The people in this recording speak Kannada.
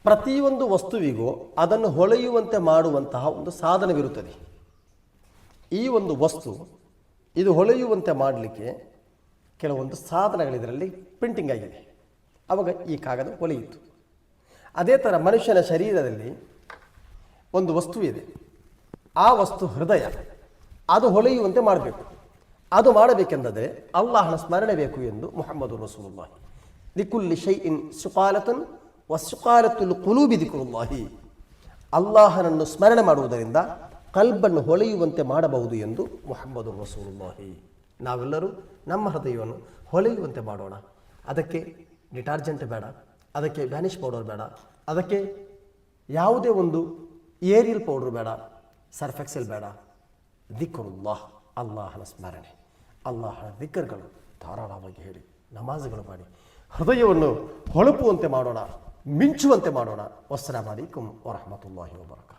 ಪ್ರತಿಯೊಂದು ವಸ್ತುವಿಗೂ ಅದನ್ನು ಹೊಳೆಯುವಂತೆ ಮಾಡುವಂತಹ ಒಂದು ಸಾಧನವಿರುತ್ತದೆ. ಈ ಒಂದು ವಸ್ತು ಇದು ಹೊಳೆಯುವಂತೆ ಮಾಡಲಿಕ್ಕೆ ಕೆಲವೊಂದು ಸಾಧನಗಳಿದರಲ್ಲಿ ಪ್ರಿಂಟಿಂಗ್ ಆಗಿದೆ. ಆವಾಗ ಈ ಕಾಗದ ಹೊಳೆಯಿತು. ಅದೇ ಥರ ಮನುಷ್ಯನ ಶರೀರದಲ್ಲಿ ಒಂದು ವಸ್ತು ಇದೆ. ಆ ವಸ್ತು ಹೃದಯ. ಅದು ಹೊಳೆಯುವಂತೆ ಮಾಡಬೇಕು. ಅದು ಮಾಡಬೇಕೆಂದರೆ ಅಲ್ಲಾಹನ ಸ್ಮರಣೆ ಬೇಕು ಎಂದು ಮುಹಮ್ಮದು ರಸೂಲುಲ್ಲಾಹಿ ಲಿಕುಲ್ಲಿ ಶೈಇನ್ ಸುಕಾಲತನ್ ವಸುಕಾಲತುಲ್ ಕುಲೂಬಿ ದಿಕ್ರುಲ್ಲಾಹಿ, ಅಲ್ಲಾಹನನ್ನು ಸ್ಮರಣೆ ಮಾಡುವುದರಿಂದ ಕಲ್ಬನ್ನು ಹೊಳೆಯುವಂತೆ ಮಾಡಬಹುದು ಎಂದು ಮುಹಮ್ಮದು ರಸೂಲುಲ್ಲಾಹಿ. ನಾವೆಲ್ಲರೂ ನಮ್ಮ ಹೃದಯವನ್ನು ಹೊಳೆಯುವಂತೆ ಮಾಡೋಣ. ಅದಕ್ಕೆ ಡಿಟಾರ್ಜೆಂಟ್ ಬೇಡ, ಅದಕ್ಕೆ ವ್ಯಾನಿಷ್ ಪೌಡರ್ ಬೇಡ, ಅದಕ್ಕೆ ಯಾವುದೇ ಒಂದು ಏರಿಯಲ್ ಪೌಡರ್ ಬೇಡ, ಸರ್ಫ್ ಎಕ್ಸೆಲ್ ಬೇಡ. ದಿಕ್ರುಲ್ಲಾಹ್, ಅಲ್ಲಾಹನ ಸ್ಮರಣೆ, ಅಲ್ಲಾಹನ ದಿಕ್ಕರ್ಗಳು ಧಾರಾಳವಾಗಿ ಹೇಳಿ ನಮಾಜುಗಳು ಮಾಡಿ ಹೃದಯವನ್ನು ಹೊಳಪುವಂತೆ ಮಾಡೋಣ, ಮಿಂಚುವಂತೆ ಮಾಡೋಣ. ಅಸ್ಸಲಾಮು ಅಲೈಕುಂ ವರಹಮತುಲ್ಲಾಹಿ ವಬರಕಾತುಹು.